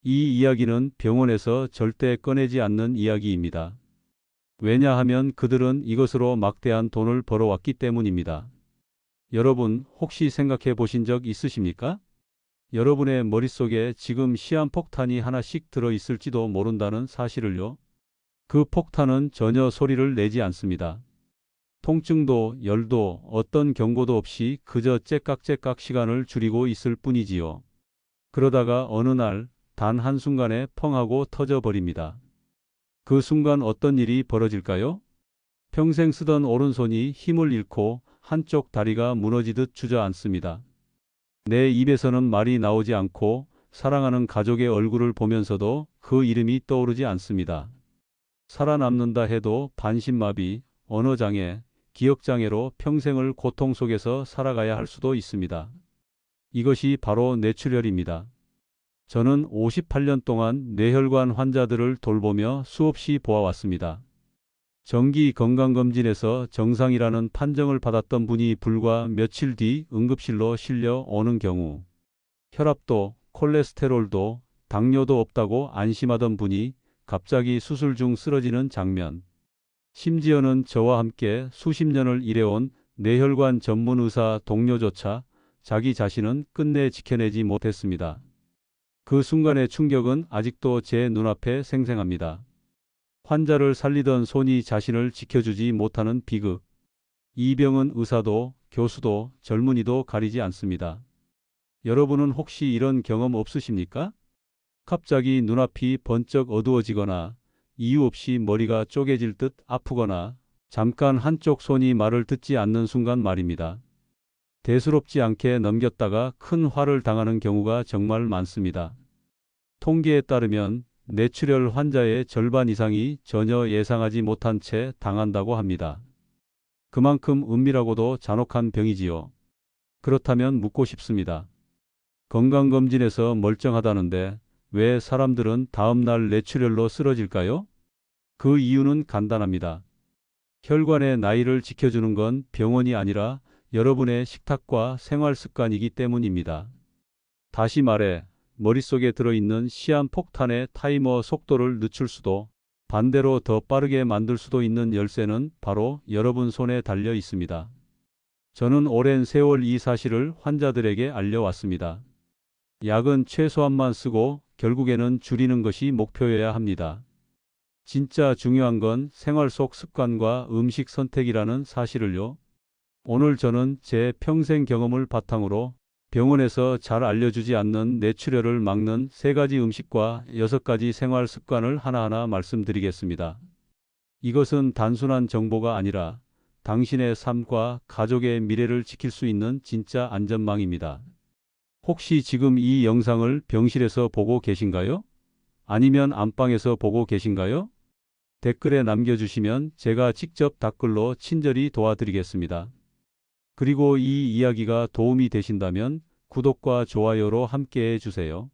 이 이야기는 병원에서 절대 꺼내지 않는 이야기입니다. 왜냐하면 그들은 이것으로 막대한 돈을 벌어왔기 때문입니다. 여러분, 혹시 생각해 보신 적 있으십니까? 여러분의 머릿속에 지금 시한폭탄이 하나씩 들어 있을지도 모른다는 사실을요. 그 폭탄은 전혀 소리를 내지 않습니다. 통증도 열도 어떤 경고도 없이 그저 째깍째깍 시간을 줄이고 있을 뿐이지요. 그러다가 어느 날 단 한순간에 펑 하고 터져버립니다. 그 순간 어떤 일이 벌어질까요? 평생 쓰던 오른손이 힘을 잃고 한쪽 다리가 무너지듯 주저앉습니다. 내 입에서는 말이 나오지 않고 사랑하는 가족의 얼굴을 보면서도 그 이름이 떠오르지 않습니다. 살아남는다 해도 반신마비, 언어장애, 기억장애로 평생을 고통 속에서 살아가야 할 수도 있습니다. 이것이 바로 뇌출혈입니다. 저는 58년 동안 뇌혈관 환자들을 돌보며 수없이 보아왔습니다. 정기 건강검진에서 정상이라는 판정을 받았던 분이 불과 며칠 뒤 응급실로 실려 오는 경우, 혈압도 콜레스테롤도 당뇨도 없다고 안심하던 분이 갑자기 수술 중 쓰러지는 장면, 심지어는 저와 함께 수십 년을 일해온 뇌혈관 전문 의사 동료조차 자기 자신은 끝내 지켜내지 못했습니다. 그 순간의 충격은 아직도 제 눈앞에 생생합니다. 환자를 살리던 손이 자신을 지켜주지 못하는 비극. 이 병은 의사도 교수도 젊은이도 가리지 않습니다. 여러분은 혹시 이런 경험 없으십니까? 갑자기 눈앞이 번쩍 어두워지거나 이유 없이 머리가 쪼개질 듯 아프거나 잠깐 한쪽 손이 말을 듣지 않는 순간 말입니다. 대수롭지 않게 넘겼다가 큰 화를 당하는 경우가 정말 많습니다. 통계에 따르면 뇌출혈 환자의 절반 이상이 전혀 예상하지 못한 채 당한다고 합니다. 그만큼 은밀하고도 잔혹한 병이지요. 그렇다면 묻고 싶습니다. 건강검진에서 멀쩡하다는데 왜 사람들은 다음날 뇌출혈로 쓰러질까요? 그 이유는 간단합니다. 혈관의 나이를 지켜주는 건 병원이 아니라 여러분의 식탁과 생활 습관이기 때문입니다. 다시 말해, 머릿속에 들어있는 시한폭탄의 타이머 속도를 늦출 수도, 반대로 더 빠르게 만들 수도 있는 열쇠는 바로 여러분 손에 달려 있습니다. 저는 오랜 세월 이 사실을 환자들에게 알려왔습니다. 약은 최소한만 쓰고 결국에는 줄이는 것이 목표여야 합니다. 진짜 중요한 건 생활 속 습관과 음식 선택이라는 사실을요. 오늘 저는 제 평생 경험을 바탕으로 병원에서 잘 알려주지 않는 뇌출혈을 막는 3가지 음식과 6가지 생활 습관을 하나하나 말씀드리겠습니다. 이것은 단순한 정보가 아니라 당신의 삶과 가족의 미래를 지킬 수 있는 진짜 안전망입니다. 혹시 지금 이 영상을 병실에서 보고 계신가요? 아니면 안방에서 보고 계신가요? 댓글에 남겨주시면 제가 직접 댓글로 친절히 도와드리겠습니다. 그리고 이 이야기가 도움이 되신다면 구독과 좋아요로 함께해 주세요.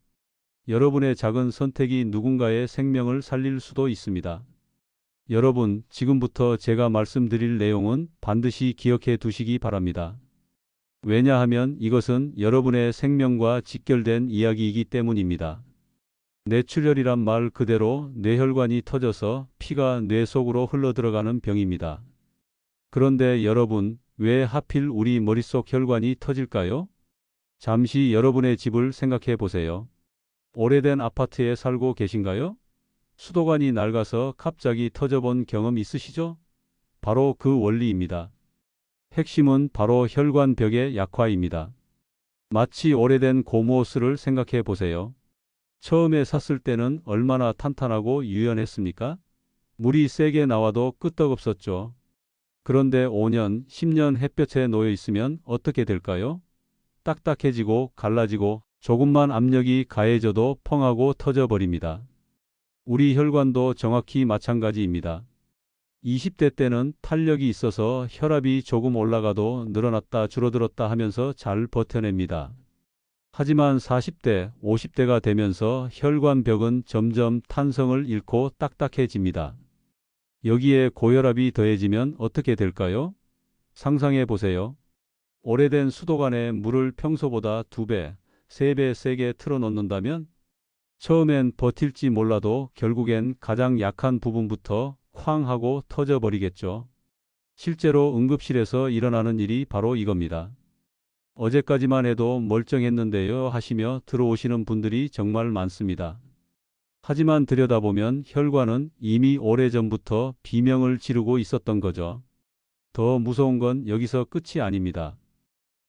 여러분의 작은 선택이 누군가의 생명을 살릴 수도 있습니다. 여러분, 지금부터 제가 말씀드릴 내용은 반드시 기억해 두시기 바랍니다. 왜냐하면 이것은 여러분의 생명과 직결된 이야기이기 때문입니다. 뇌출혈이란 말 그대로 뇌혈관이 터져서 피가 뇌 속으로 흘러들어가는 병입니다. 그런데 여러분, 왜 하필 우리 머릿속 혈관이 터질까요? 잠시 여러분의 집을 생각해 보세요. 오래된 아파트에 살고 계신가요? 수도관이 낡아서 갑자기 터져본 경험 있으시죠? 바로 그 원리입니다. 핵심은 바로 혈관벽의 약화입니다. 마치 오래된 고무호스를 생각해 보세요. 처음에 샀을 때는 얼마나 탄탄하고 유연했습니까? 물이 세게 나와도 끄떡없었죠. 그런데 5년, 10년 햇볕에 놓여 있으면 어떻게 될까요? 딱딱해지고 갈라지고 조금만 압력이 가해져도 펑하고 터져버립니다. 우리 혈관도 정확히 마찬가지입니다. 20대 때는 탄력이 있어서 혈압이 조금 올라가도 늘어났다 줄어들었다 하면서 잘 버텨냅니다. 하지만 40대, 50대가 되면서 혈관벽은 점점 탄성을 잃고 딱딱해집니다. 여기에 고혈압이 더해지면 어떻게 될까요? 상상해 보세요. 오래된 수도관에 물을 평소보다 2배, 3배 세게 틀어놓는다면 처음엔 버틸지 몰라도 결국엔 가장 약한 부분부터 쾅 하고 터져버리겠죠. 실제로 응급실에서 일어나는 일이 바로 이겁니다. 어제까지만 해도 멀쩡했는데요 하시며 들어오시는 분들이 정말 많습니다. 하지만 들여다보면 혈관은 이미 오래전부터 비명을 지르고 있었던 거죠. 더 무서운 건 여기서 끝이 아닙니다.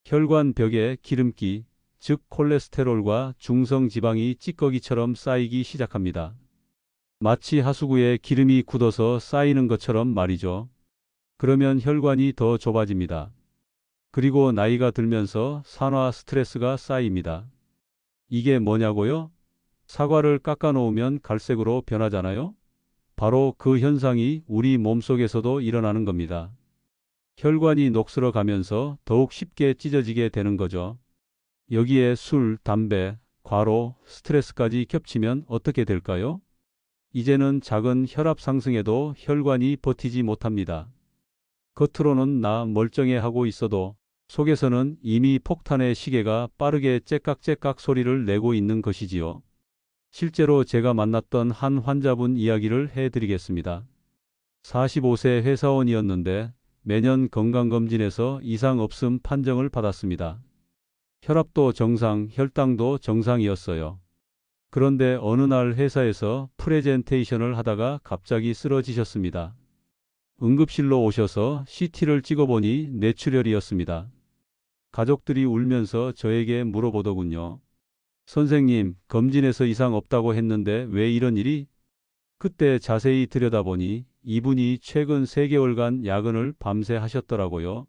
혈관 벽에 기름기, 즉 콜레스테롤과 중성지방이 찌꺼기처럼 쌓이기 시작합니다. 마치 하수구에 기름이 굳어서 쌓이는 것처럼 말이죠. 그러면 혈관이 더 좁아집니다. 그리고 나이가 들면서 산화 스트레스가 쌓입니다. 이게 뭐냐고요? 사과를 깎아 놓으면 갈색으로 변하잖아요? 바로 그 현상이 우리 몸속에서도 일어나는 겁니다. 혈관이 녹슬어 가면서 더욱 쉽게 찢어지게 되는 거죠. 여기에 술, 담배, 과로, 스트레스까지 겹치면 어떻게 될까요? 이제는 작은 혈압 상승에도 혈관이 버티지 못합니다. 겉으로는 나 멀쩡해 하고 있어도 속에서는 이미 폭탄의 시계가 빠르게 째깍째깍 소리를 내고 있는 것이지요. 실제로 제가 만났던 한 환자분 이야기를 해드리겠습니다. 45세 회사원이었는데 매년 건강검진에서 이상 없음 판정을 받았습니다. 혈압도 정상, 혈당도 정상이었어요. 그런데 어느 날 회사에서 프레젠테이션을 하다가 갑자기 쓰러지셨습니다. 응급실로 오셔서 CT를 찍어보니 뇌출혈이었습니다. 가족들이 울면서 저에게 물어보더군요. 선생님, 검진에서 이상 없다고 했는데 왜 이런 일이? 그때 자세히 들여다보니 이분이 최근 3개월간 야근을 밤새 하셨더라고요.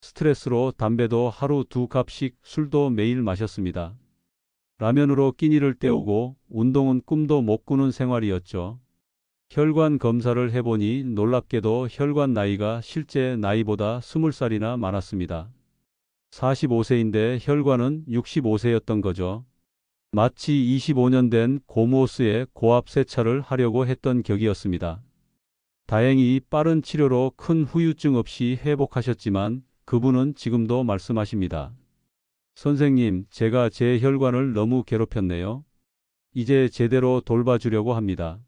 스트레스로 담배도 하루 2갑씩, 술도 매일 마셨습니다. 라면으로 끼니를 때우고 운동은 꿈도 못 꾸는 생활이었죠. 혈관 검사를 해보니 놀랍게도 혈관 나이가 실제 나이보다 20살이나 많았습니다. 45세인데 혈관은 65세였던 거죠. 마치 25년 된 고무호스에 고압 세차를 하려고 했던 격이었습니다. 다행히 빠른 치료로 큰 후유증 없이 회복하셨지만 그분은 지금도 말씀하십니다. 선생님, 제가 제 혈관을 너무 괴롭혔네요. 이제 제대로 돌봐주려고 합니다.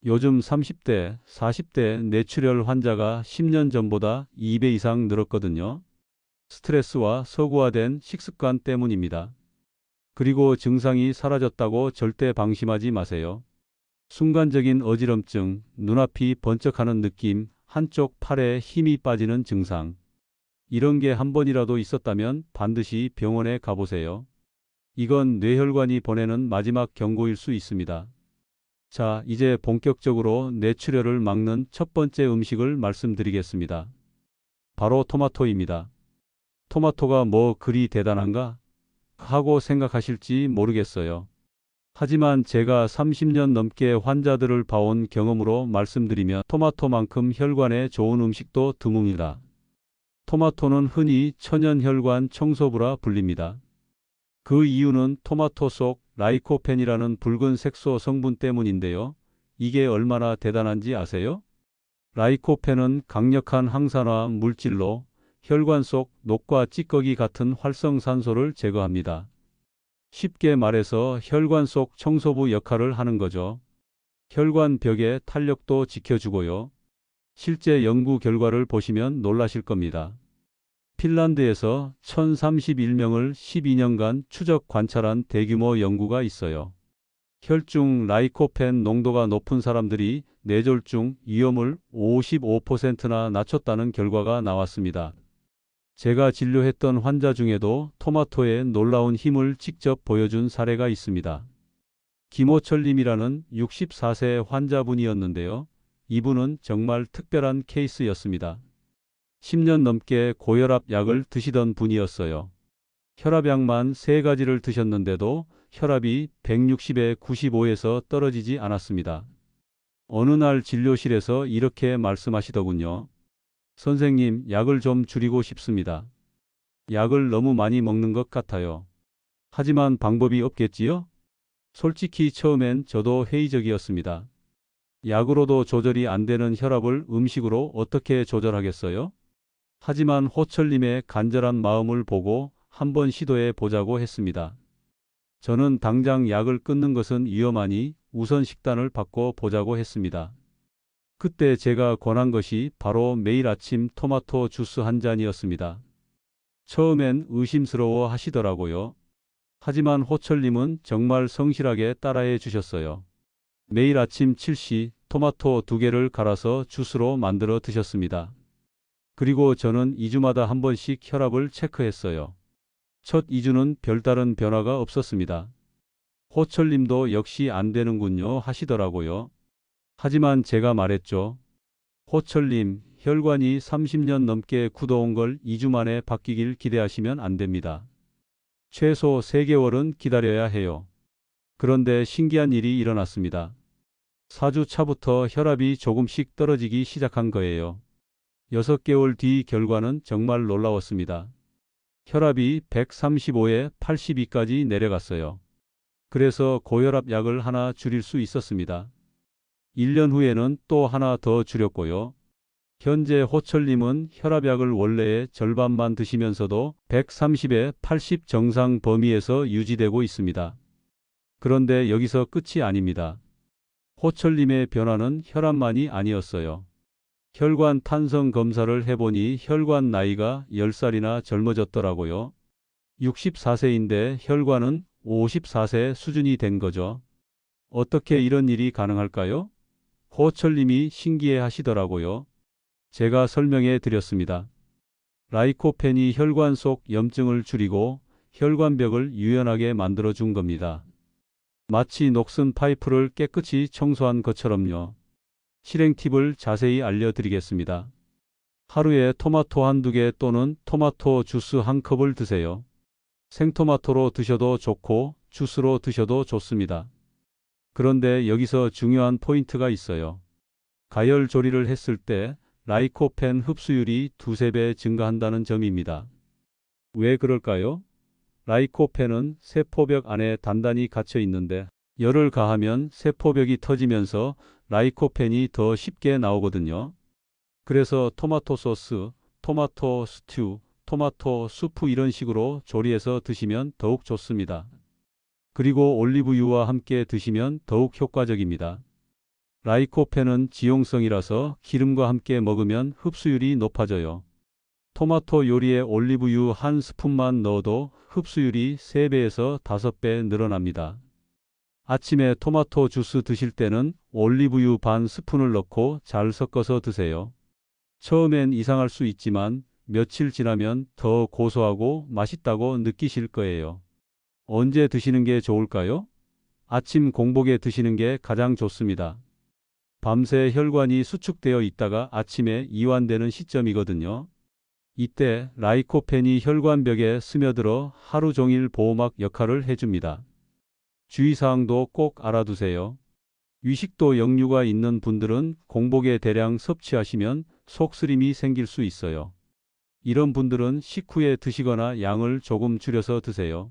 요즘 30대, 40대 뇌출혈 환자가 10년 전보다 2배 이상 늘었거든요. 스트레스와 서구화된 식습관 때문입니다. 그리고 증상이 사라졌다고 절대 방심하지 마세요. 순간적인 어지럼증, 눈앞이 번쩍하는 느낌, 한쪽 팔에 힘이 빠지는 증상. 이런 게 한 번이라도 있었다면 반드시 병원에 가보세요. 이건 뇌혈관이 보내는 마지막 경고일 수 있습니다. 자, 이제 본격적으로 뇌출혈을 막는 첫 번째 음식을 말씀드리겠습니다. 바로 토마토입니다. 토마토가 뭐 그리 대단한가? 하고 생각하실지 모르겠어요. 하지만 제가 30년 넘게 환자들을 봐온 경험으로 말씀드리면 토마토만큼 혈관에 좋은 음식도 드뭅니다. 토마토는 흔히 천연혈관 청소부라 불립니다. 그 이유는 토마토 속 라이코펜이라는 붉은 색소 성분 때문인데요. 이게 얼마나 대단한지 아세요? 라이코펜은 강력한 항산화 물질로 혈관 속 녹과 찌꺼기 같은 활성산소를 제거합니다. 쉽게 말해서 혈관 속 청소부 역할을 하는 거죠. 혈관 벽의 탄력도 지켜주고요. 실제 연구 결과를 보시면 놀라실 겁니다. 핀란드에서 1031명을 12년간 추적 관찰한 대규모 연구가 있어요. 혈중 라이코펜 농도가 높은 사람들이 뇌졸중 위험을 55%나 낮췄다는 결과가 나왔습니다. 제가 진료했던 환자 중에도 토마토의 놀라운 힘을 직접 보여준 사례가 있습니다. 김호철님이라는 64세 환자분이었는데요. 이분은 정말 특별한 케이스였습니다. 10년 넘게 고혈압 약을 드시던 분이었어요. 혈압약만 3가지를 드셨는데도 혈압이 160에 95에서 떨어지지 않았습니다. 어느 날 진료실에서 이렇게 말씀하시더군요. 선생님, 약을 좀 줄이고 싶습니다. 약을 너무 많이 먹는 것 같아요. 하지만 방법이 없겠지요? 솔직히 처음엔 저도 회의적이었습니다. 약으로도 조절이 안 되는 혈압을 음식으로 어떻게 조절하겠어요? 하지만 호철님의 간절한 마음을 보고 한번 시도해 보자고 했습니다. 저는 당장 약을 끊는 것은 위험하니 우선 식단을 바꿔 보자고 했습니다. 그때 제가 권한 것이 바로 매일 아침 토마토 주스 한 잔이었습니다. 처음엔 의심스러워 하시더라고요. 하지만 호철님은 정말 성실하게 따라해 주셨어요. 매일 아침 7시 토마토 2개를 갈아서 주스로 만들어 드셨습니다. 그리고 저는 2주마다 한 번씩 혈압을 체크했어요. 첫 2주는 별다른 변화가 없었습니다. 호철님도 역시 안 되는군요 하시더라고요. 하지만 제가 말했죠. 호철님, 혈관이 30년 넘게 굳어온 걸 2주 만에 바뀌길 기대하시면 안 됩니다. 최소 3개월은 기다려야 해요. 그런데 신기한 일이 일어났습니다. 4주 차부터 혈압이 조금씩 떨어지기 시작한 거예요. 6개월 뒤 결과는 정말 놀라웠습니다. 혈압이 135에 82까지 내려갔어요. 그래서 고혈압 약을 하나 줄일 수 있었습니다. 1년 후에는 또 하나 더 줄였고요. 현재 호철님은 혈압약을 원래의 절반만 드시면서도 130에 80 정상 범위에서 유지되고 있습니다. 그런데 여기서 끝이 아닙니다. 호철님의 변화는 혈압만이 아니었어요. 혈관 탄성 검사를 해보니 혈관 나이가 10살이나 젊어졌더라고요. 64세인데 혈관은 54세 수준이 된 거죠. 어떻게 이런 일이 가능할까요? 호철님이 신기해 하시더라고요. 제가 설명해 드렸습니다. 라이코펜이 혈관 속 염증을 줄이고 혈관벽을 유연하게 만들어 준 겁니다. 마치 녹슨 파이프를 깨끗이 청소한 것처럼요. 실행 팁을 자세히 알려드리겠습니다. 하루에 토마토 한두 개 또는 토마토 주스 한 컵을 드세요. 생토마토로 드셔도 좋고 주스로 드셔도 좋습니다. 그런데 여기서 중요한 포인트가 있어요. 가열 조리를 했을 때 라이코펜 흡수율이 2~3배 증가한다는 점입니다. 왜 그럴까요? 라이코펜은 세포벽 안에 단단히 갇혀 있는데 열을 가하면 세포벽이 터지면서 라이코펜이 더 쉽게 나오거든요. 그래서 토마토 소스, 토마토 스튜, 토마토 수프 이런 식으로 조리해서 드시면 더욱 좋습니다. 그리고 올리브유와 함께 드시면 더욱 효과적입니다. 라이코펜은 지용성이라서 기름과 함께 먹으면 흡수율이 높아져요. 토마토 요리에 올리브유 한 스푼만 넣어도 흡수율이 3배에서 5배 늘어납니다. 아침에 토마토 주스 드실 때는 올리브유 반 스푼을 넣고 잘 섞어서 드세요. 처음엔 이상할 수 있지만 며칠 지나면 더 고소하고 맛있다고 느끼실 거예요. 언제 드시는 게 좋을까요? 아침 공복에 드시는 게 가장 좋습니다. 밤새 혈관이 수축되어 있다가 아침에 이완되는 시점이거든요. 이때 라이코펜이 혈관벽에 스며들어 하루 종일 보호막 역할을 해줍니다. 주의사항도 꼭 알아두세요. 위식도 역류가 있는 분들은 공복에 대량 섭취하시면 속쓰림이 생길 수 있어요. 이런 분들은 식후에 드시거나 양을 조금 줄여서 드세요.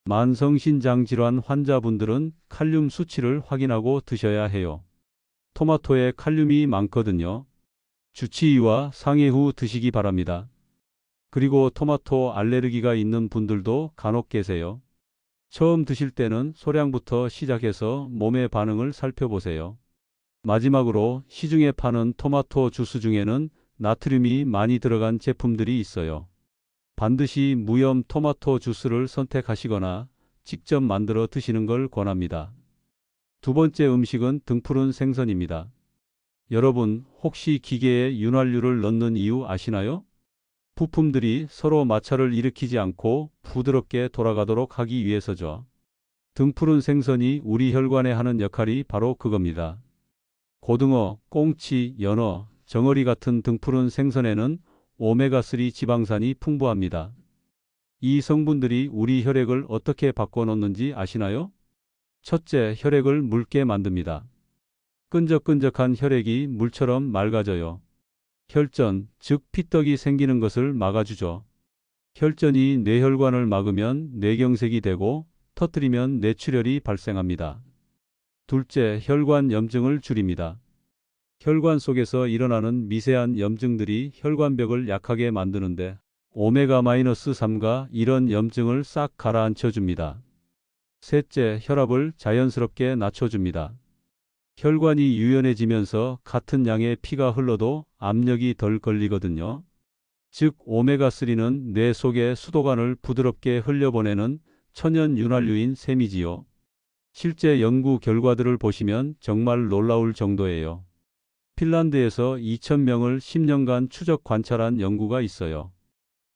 만성신장질환 환자분들은 칼륨 수치를 확인하고 드셔야 해요. 토마토에 칼륨이 많거든요. 주치의와 상의 후 드시기 바랍니다. 그리고 토마토 알레르기가 있는 분들도 간혹 계세요. 처음 드실 때는 소량부터 시작해서 몸의 반응을 살펴보세요. 마지막으로 시중에 파는 토마토 주스 중에는 나트륨이 많이 들어간 제품들이 있어요. 반드시 무염 토마토 주스를 선택하시거나 직접 만들어 드시는 걸 권합니다. 두 번째 음식은 등푸른 생선입니다. 여러분, 혹시 기계에 윤활유를 넣는 이유 아시나요? 부품들이 서로 마찰을 일으키지 않고 부드럽게 돌아가도록 하기 위해서죠. 등푸른 생선이 우리 혈관에 하는 역할이 바로 그겁니다. 고등어, 꽁치, 연어, 정어리 같은 등푸른 생선에는 오메가3 지방산이 풍부합니다. 이 성분들이 우리 혈액을 어떻게 바꿔놓는지 아시나요? 첫째, 혈액을 묽게 만듭니다. 끈적끈적한 혈액이 물처럼 맑아져요. 혈전, 즉 피떡이 생기는 것을 막아주죠. 혈전이 뇌혈관을 막으면 뇌경색이 되고 터뜨리면 뇌출혈이 발생합니다. 둘째, 혈관 염증을 줄입니다. 혈관 속에서 일어나는 미세한 염증들이 혈관벽을 약하게 만드는데 오메가-3가 이런 염증을 싹 가라앉혀 줍니다. 셋째, 혈압을 자연스럽게 낮춰줍니다. 혈관이 유연해지면서 같은 양의 피가 흘러도 압력이 덜 걸리거든요. 즉, 오메가3는 뇌 속의 수도관을 부드럽게 흘려보내는 천연 윤활유인 셈이지요. 실제 연구 결과들을 보시면 정말 놀라울 정도예요. 핀란드에서 2,000명을 10년간 추적 관찰한 연구가 있어요.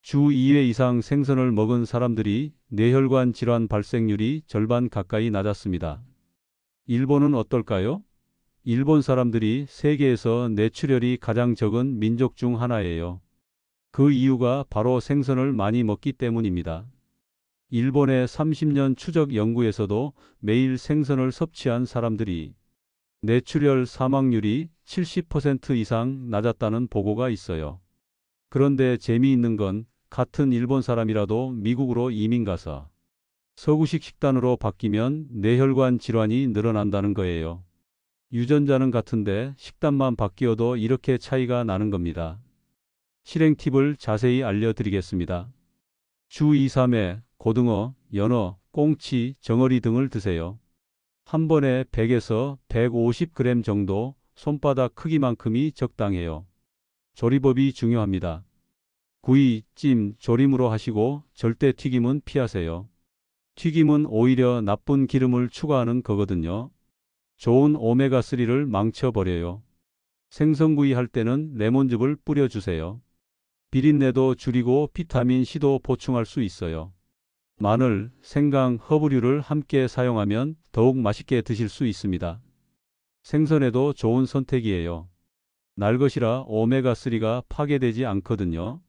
주 2회 이상 생선을 먹은 사람들이 뇌혈관 질환 발생률이 절반 가까이 낮았습니다. 일본은 어떨까요? 일본 사람들이 세계에서 뇌출혈이 가장 적은 민족 중 하나예요. 그 이유가 바로 생선을 많이 먹기 때문입니다. 일본의 30년 추적 연구에서도 매일 생선을 섭취한 사람들이 뇌출혈 사망률이 70% 이상 낮았다는 보고가 있어요. 그런데 재미있는 건 같은 일본 사람이라도 미국으로 이민 가서 서구식 식단으로 바뀌면 뇌혈관 질환이 늘어난다는 거예요. 유전자는 같은데 식단만 바뀌어도 이렇게 차이가 나는 겁니다. 실행 팁을 자세히 알려드리겠습니다. 주 2, 3회 고등어, 연어, 꽁치, 정어리 등을 드세요. 한 번에 100에서 150g 정도, 손바닥 크기만큼이 적당해요. 조리법이 중요합니다. 구이, 찜, 조림으로 하시고 절대 튀김은 피하세요. 튀김은 오히려 나쁜 기름을 추가하는 거거든요. 좋은 오메가3를 망쳐버려요. 생선구이 할 때는 레몬즙을 뿌려주세요. 비린내도 줄이고 비타민 C도 보충할 수 있어요. 마늘, 생강, 허브류를 함께 사용하면 더욱 맛있게 드실 수 있습니다. 생선에도 좋은 선택이에요. 날 것이라 오메가3가 파괴되지 않거든요.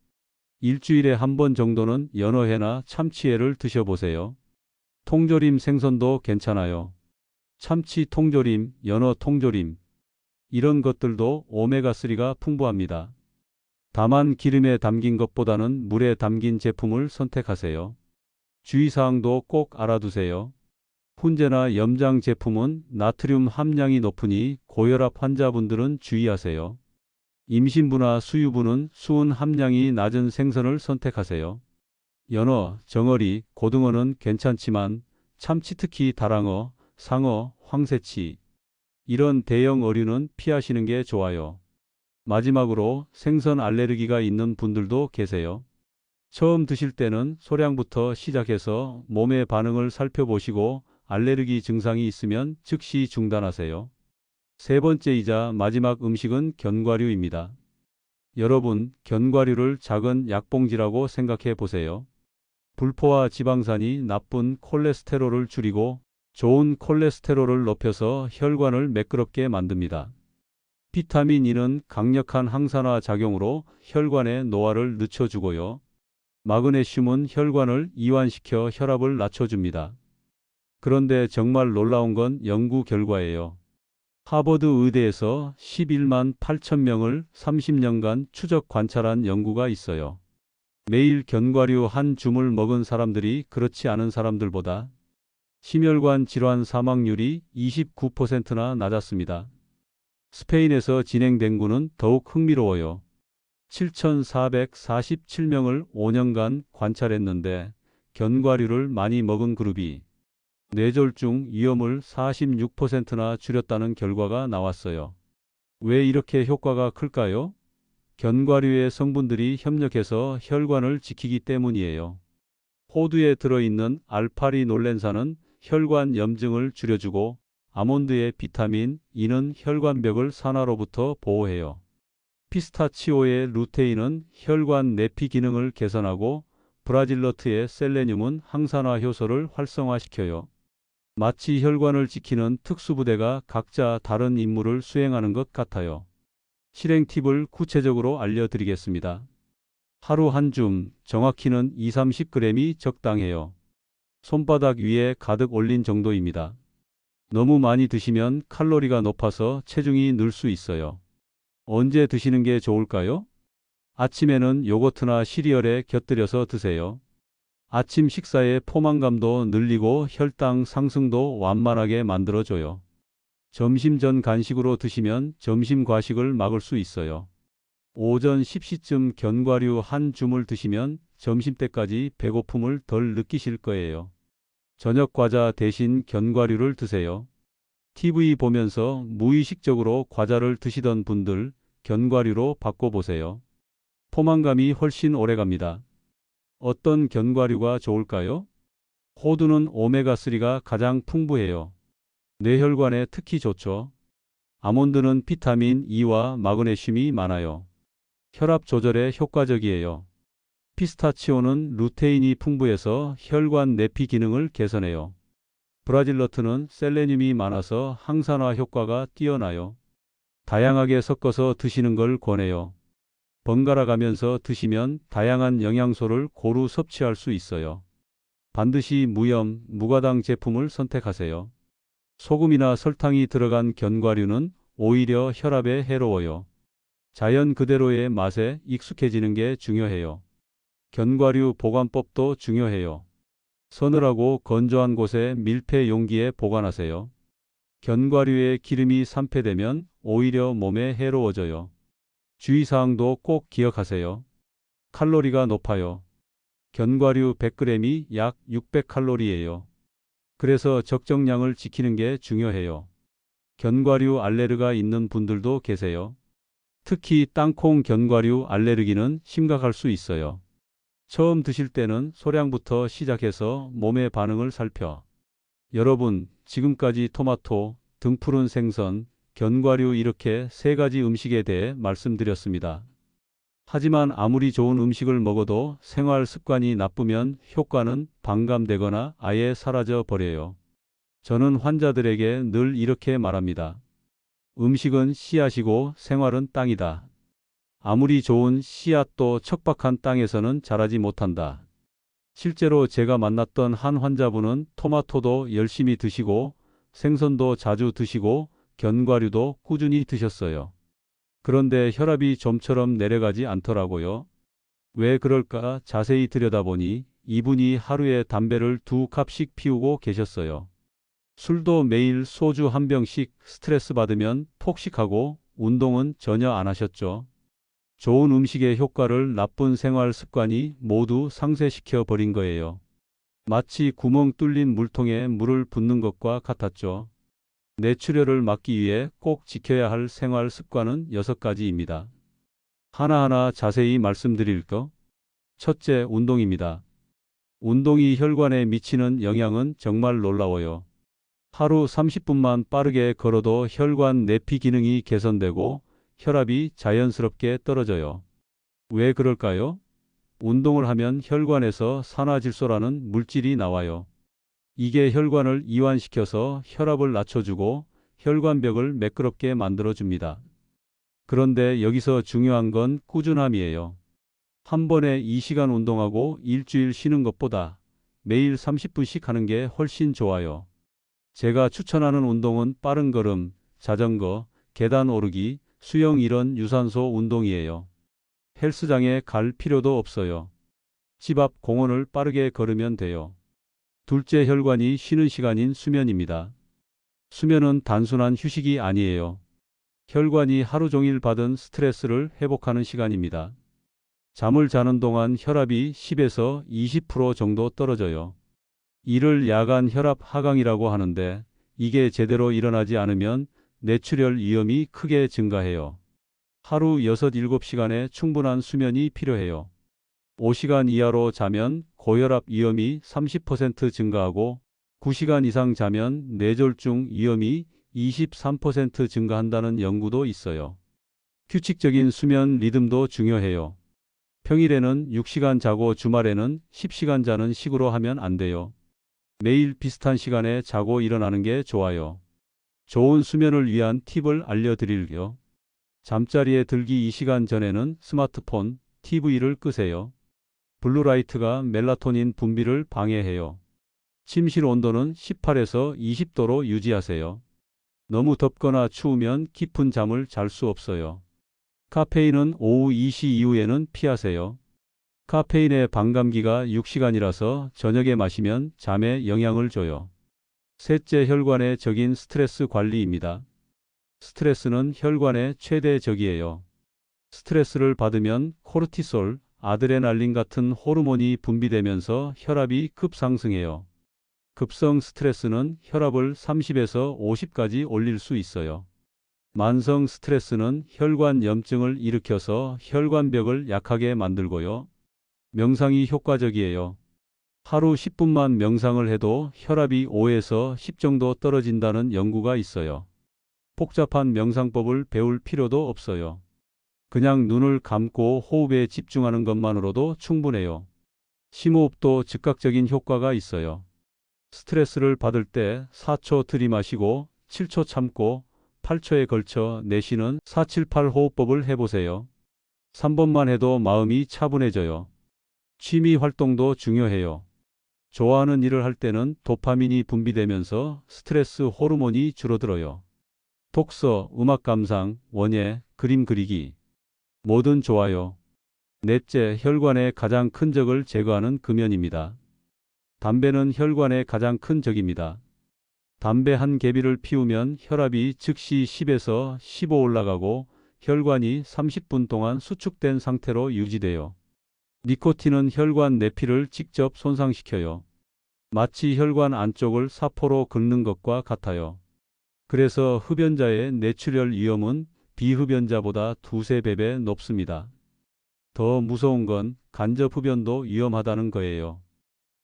일주일에 한 번 정도는 연어회나 참치회를 드셔보세요. 통조림 생선도 괜찮아요. 참치 통조림, 연어 통조림, 이런 것들도 오메가3가 풍부합니다. 다만 기름에 담긴 것보다는 물에 담긴 제품을 선택하세요. 주의사항도 꼭 알아두세요. 훈제나 염장 제품은 나트륨 함량이 높으니 고혈압 환자분들은 주의하세요. 임신부나 수유부는 수은 함량이 낮은 생선을 선택하세요. 연어, 정어리, 고등어는 괜찮지만 참치, 특히 다랑어, 상어, 황새치, 이런 대형 어류는 피하시는 게 좋아요. 마지막으로 생선 알레르기가 있는 분들도 계세요. 처음 드실 때는 소량부터 시작해서 몸의 반응을 살펴보시고 알레르기 증상이 있으면 즉시 중단하세요. 세 번째이자 마지막 음식은 견과류입니다. 여러분, 견과류를 작은 약봉지라고 생각해 보세요. 불포화 지방산이 나쁜 콜레스테롤을 줄이고 좋은 콜레스테롤을 높여서 혈관을 매끄럽게 만듭니다. 비타민 E는 강력한 항산화 작용으로 혈관의 노화를 늦춰주고요. 마그네슘은 혈관을 이완시켜 혈압을 낮춰줍니다. 그런데 정말 놀라운 건 연구 결과예요. 하버드 의대에서 11만 8천 명을 30년간 추적 관찰한 연구가 있어요. 매일 견과류 한 줌을 먹은 사람들이 그렇지 않은 사람들보다 심혈관 질환 사망률이 29%나 낮았습니다. 스페인에서 진행된 구는 더욱 흥미로워요. 7,447명을 5년간 관찰했는데 견과류를 많이 먹은 그룹이 뇌졸중 위험을 46%나 줄였다는 결과가 나왔어요. 왜 이렇게 효과가 클까요? 견과류의 성분들이 협력해서 혈관을 지키기 때문이에요. 호두에 들어있는 알파리놀렌산은 혈관 염증을 줄여주고 아몬드의 비타민 E는 혈관벽을 산화로부터 보호해요. 피스타치오의 루테인은 혈관 내피 기능을 개선하고 브라질너트의 셀레늄은 항산화 효소를 활성화시켜요. 마치 혈관을 지키는 특수부대가 각자 다른 임무를 수행하는 것 같아요. 실행 팁을 구체적으로 알려드리겠습니다. 하루 한 줌, 정확히는 2-30g이 적당해요. 손바닥 위에 가득 올린 정도입니다. 너무 많이 드시면 칼로리가 높아서 체중이 늘 수 있어요. 언제 드시는 게 좋을까요? 아침에는 요거트나 시리얼에 곁들여서 드세요. 아침 식사의 포만감도 늘리고 혈당 상승도 완만하게 만들어줘요. 점심 전 간식으로 드시면 점심 과식을 막을 수 있어요. 오전 10시쯤 견과류 한 줌을 드시면 점심때까지 배고픔을 덜 느끼실 거예요. 저녁 과자 대신 견과류를 드세요. TV 보면서 무의식적으로 과자를 드시던 분들 견과류로 바꿔보세요. 포만감이 훨씬 오래갑니다. 어떤 견과류가 좋을까요? 호두는 오메가3가 가장 풍부해요. 뇌혈관에 특히 좋죠. 아몬드는 비타민 E와 마그네슘이 많아요. 혈압 조절에 효과적이에요. 피스타치오는 루테인이 풍부해서 혈관 내피 기능을 개선해요. 브라질 너트는 셀레늄이 많아서 항산화 효과가 뛰어나요. 다양하게 섞어서 드시는 걸 권해요. 번갈아 가면서 드시면 다양한 영양소를 고루 섭취할 수 있어요. 반드시 무염, 무가당 제품을 선택하세요. 소금이나 설탕이 들어간 견과류는 오히려 혈압에 해로워요. 자연 그대로의 맛에 익숙해지는 게 중요해요. 견과류 보관법도 중요해요. 서늘하고 건조한 곳에 밀폐 용기에 보관하세요. 견과류의 기름이 산패되면 오히려 몸에 해로워져요. 주의사항도 꼭 기억하세요. 칼로리가 높아요. 견과류 100g이 약 600칼로리예요. 그래서 적정량을 지키는 게 중요해요. 견과류 알레르가 있는 분들도 계세요. 특히 땅콩 견과류 알레르기는 심각할 수 있어요. 처음 드실 때는 소량부터 시작해서 몸의 반응을 살펴. 여러분, 지금까지 토마토, 등푸른 생선, 견과류 이렇게 세 가지 음식에 대해 말씀드렸습니다. 하지만 아무리 좋은 음식을 먹어도 생활 습관이 나쁘면 효과는 반감되거나 아예 사라져 버려요. 저는 환자들에게 늘 이렇게 말합니다. 음식은 씨앗이고 생활은 땅이다. 아무리 좋은 씨앗도 척박한 땅에서는 자라지 못한다. 실제로 제가 만났던 한 환자분은 토마토도 열심히 드시고 생선도 자주 드시고 견과류도 꾸준히 드셨어요. 그런데 혈압이 좀처럼 내려가지 않더라고요. 왜 그럴까 자세히 들여다보니 이분이 하루에 담배를 2갑씩 피우고 계셨어요. 술도 매일 소주 한 병씩 스트레스 받으면 폭식하고 운동은 전혀 안 하셨죠. 좋은 음식의 효과를 나쁜 생활 습관이 모두 상쇄시켜 버린 거예요. 마치 구멍 뚫린 물통에 물을 붓는 것과 같았죠. 뇌출혈을 막기 위해 꼭 지켜야 할 생활 습관은 6가지입니다. 하나하나 자세히 말씀드릴까? 첫째, 운동입니다. 운동이 혈관에 미치는 영향은 정말 놀라워요. 하루 30분만 빠르게 걸어도 혈관 내피 기능이 개선되고 혈압이 자연스럽게 떨어져요. 왜 그럴까요? 운동을 하면 혈관에서 산화질소라는 물질이 나와요. 이게 혈관을 이완시켜서 혈압을 낮춰주고 혈관벽을 매끄럽게 만들어줍니다. 그런데 여기서 중요한 건 꾸준함이에요. 한 번에 2시간 운동하고 일주일 쉬는 것보다 매일 30분씩 하는 게 훨씬 좋아요. 제가 추천하는 운동은 빠른 걸음, 자전거, 계단 오르기, 수영 이런 유산소 운동이에요. 헬스장에 갈 필요도 없어요. 집 앞 공원을 빠르게 걸으면 돼요. 둘째, 혈관이 쉬는 시간인 수면입니다. 수면은 단순한 휴식이 아니에요. 혈관이 하루 종일 받은 스트레스를 회복하는 시간입니다. 잠을 자는 동안 혈압이 10에서 20% 정도 떨어져요. 이를 야간 혈압 하강이라고 하는데 이게 제대로 일어나지 않으면 뇌출혈 위험이 크게 증가해요. 하루 6, 7시간의 충분한 수면이 필요해요. 5시간 이하로 자면 고혈압 위험이 30% 증가하고 9시간 이상 자면 뇌졸중 위험이 23% 증가한다는 연구도 있어요. 규칙적인 수면 리듬도 중요해요. 평일에는 6시간 자고 주말에는 10시간 자는 식으로 하면 안 돼요. 매일 비슷한 시간에 자고 일어나는 게 좋아요. 좋은 수면을 위한 팁을 알려드릴게요. 잠자리에 들기 2시간 전에는 스마트폰, TV를 끄세요. 블루라이트가 멜라토닌 분비를 방해해요. 침실 온도는 18에서 20도로 유지하세요. 너무 덥거나 추우면 깊은 잠을 잘 수 없어요. 카페인은 오후 2시 이후에는 피하세요. 카페인의 반감기가 6시간이라서 저녁에 마시면 잠에 영향을 줘요. 셋째, 혈관의 적인 스트레스 관리입니다. 스트레스는 혈관의 최대 적이에요. 스트레스를 받으면 코르티솔, 아드레날린 같은 호르몬이 분비되면서 혈압이 급상승해요. 급성 스트레스는 혈압을 30에서 50까지 올릴 수 있어요. 만성 스트레스는 혈관 염증을 일으켜서 혈관벽을 약하게 만들고요. 명상이 효과적이에요. 하루 10분만 명상을 해도 혈압이 5에서 10 정도 떨어진다는 연구가 있어요. 복잡한 명상법을 배울 필요도 없어요. 그냥 눈을 감고 호흡에 집중하는 것만으로도 충분해요. 심호흡도 즉각적인 효과가 있어요. 스트레스를 받을 때 4초 들이마시고 7초 참고 8초에 걸쳐 내쉬는 478 호흡법을 해보세요. 3번만 해도 마음이 차분해져요. 취미 활동도 중요해요. 좋아하는 일을 할 때는 도파민이 분비되면서 스트레스 호르몬이 줄어들어요. 독서, 음악 감상, 원예, 그림 그리기. 뭐든 좋아요. 넷째, 혈관의 가장 큰 적을 제거하는 금연입니다. 담배는 혈관의 가장 큰 적입니다. 담배 한 개비를 피우면 혈압이 즉시 10에서 15 올라가고 혈관이 30분 동안 수축된 상태로 유지돼요. 니코틴은 혈관 내피를 직접 손상시켜요. 마치 혈관 안쪽을 사포로 긁는 것과 같아요. 그래서 흡연자의 뇌출혈 위험은 비흡연자보다 2~3배 높습니다. 더 무서운 건 간접 흡연도 위험하다는 거예요.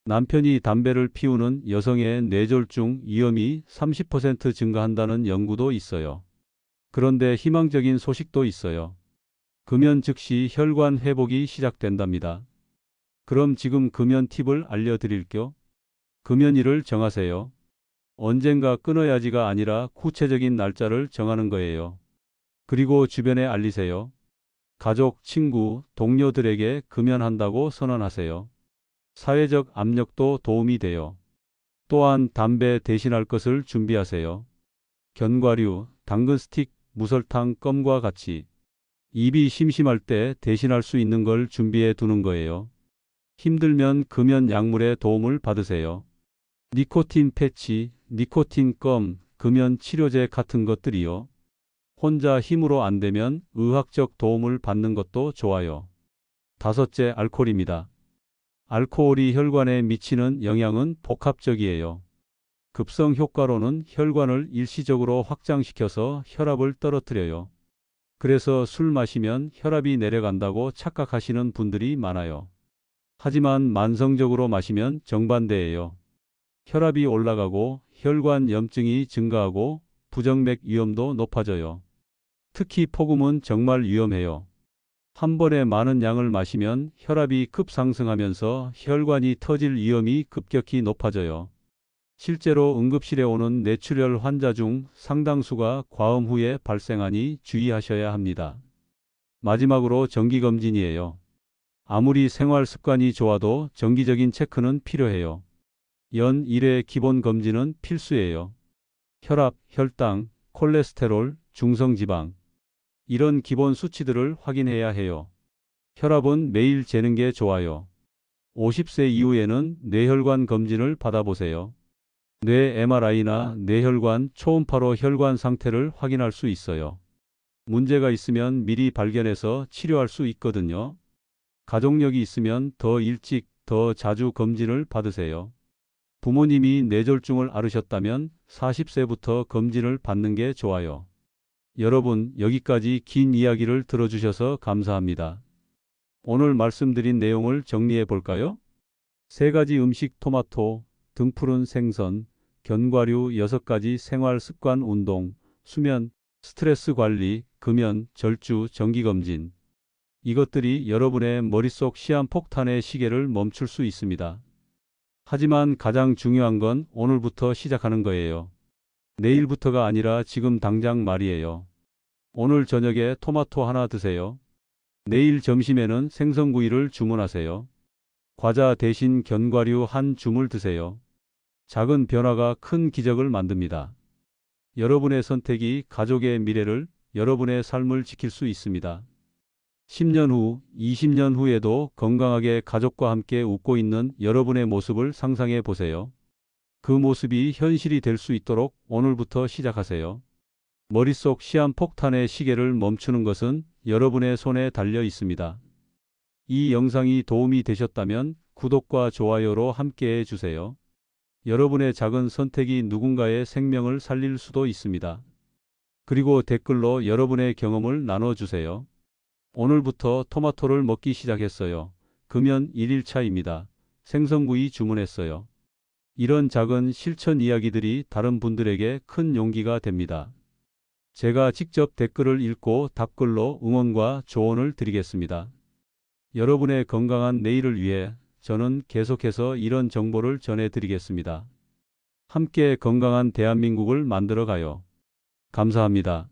남편이 담배를 피우는 여성의 뇌졸중 위험이 30% 증가한다는 연구도 있어요. 그런데 희망적인 소식도 있어요. 금연 즉시 혈관 회복이 시작된답니다. 그럼 지금 금연 팁을 알려드릴게요. 금연일을 정하세요. 언젠가 끊어야지가 아니라 구체적인 날짜를 정하는 거예요. 그리고 주변에 알리세요. 가족, 친구, 동료들에게 금연한다고 선언하세요. 사회적 압력도 도움이 돼요. 또한 담배 대신할 것을 준비하세요. 견과류, 당근 스틱, 무설탕, 껌과 같이 입이 심심할 때 대신할 수 있는 걸 준비해 두는 거예요. 힘들면 금연 약물의 도움을 받으세요. 니코틴 패치, 니코틴 껌, 금연 치료제 같은 것들이요. 혼자 힘으로 안 되면 의학적 도움을 받는 것도 좋아요. 다섯째, 알코올입니다. 알코올이 혈관에 미치는 영향은 복합적이에요. 급성 효과로는 혈관을 일시적으로 확장시켜서 혈압을 떨어뜨려요. 그래서 술 마시면 혈압이 내려간다고 착각하시는 분들이 많아요. 하지만 만성적으로 마시면 정반대예요. 혈압이 올라가고 혈관 염증이 증가하고 부정맥 위험도 높아져요. 특히 폭음은 정말 위험해요. 한 번에 많은 양을 마시면 혈압이 급상승하면서 혈관이 터질 위험이 급격히 높아져요. 실제로 응급실에 오는 뇌출혈 환자 중 상당수가 과음 후에 발생하니 주의하셔야 합니다. 마지막으로 정기검진이에요. 아무리 생활 습관이 좋아도 정기적인 체크는 필요해요. 연 1회 기본 검진은 필수예요. 혈압, 혈당, 콜레스테롤, 중성지방. 이런 기본 수치들을 확인해야 해요. 혈압은 매일 재는 게 좋아요. 50세 이후에는 뇌혈관 검진을 받아보세요. 뇌 MRI나 뇌혈관 초음파로 혈관 상태를 확인할 수 있어요. 문제가 있으면 미리 발견해서 치료할 수 있거든요. 가족력이 있으면 더 일찍, 더 자주 검진을 받으세요. 부모님이 뇌졸중을 앓으셨다면 40세부터 검진을 받는 게 좋아요. 여러분, 여기까지 긴 이야기를 들어주셔서 감사합니다. 오늘 말씀드린 내용을 정리해 볼까요? 세 가지 음식 토마토, 등푸른 생선, 견과류 6가지 생활 습관 운동, 수면, 스트레스 관리, 금연, 절주, 정기검진. 이것들이 여러분의 머릿속 시한폭탄의 시계를 멈출 수 있습니다. 하지만 가장 중요한 건 오늘부터 시작하는 거예요. 내일부터가 아니라 지금 당장 말이에요. 오늘 저녁에 토마토 하나 드세요. 내일 점심에는 생선구이를 주문하세요. 과자 대신 견과류 한 줌을 드세요. 작은 변화가 큰 기적을 만듭니다. 여러분의 선택이 가족의 미래를, 여러분의 삶을 지킬 수 있습니다. 10년 후, 20년 후에도 건강하게 가족과 함께 웃고 있는 여러분의 모습을 상상해 보세요. 그 모습이 현실이 될 수 있도록 오늘부터 시작하세요. 머릿속 시한폭탄의 시계를 멈추는 것은 여러분의 손에 달려 있습니다. 이 영상이 도움이 되셨다면 구독과 좋아요로 함께해 주세요. 여러분의 작은 선택이 누군가의 생명을 살릴 수도 있습니다. 그리고 댓글로 여러분의 경험을 나눠주세요. 오늘부터 토마토를 먹기 시작했어요. 금연 1일차입니다. 생선구이 주문했어요. 이런 작은 실천 이야기들이 다른 분들에게 큰 용기가 됩니다. 제가 직접 댓글을 읽고 답글로 응원과 조언을 드리겠습니다. 여러분의 건강한 내일을 위해 저는 계속해서 이런 정보를 전해드리겠습니다. 함께 건강한 대한민국을 만들어 가요. 감사합니다.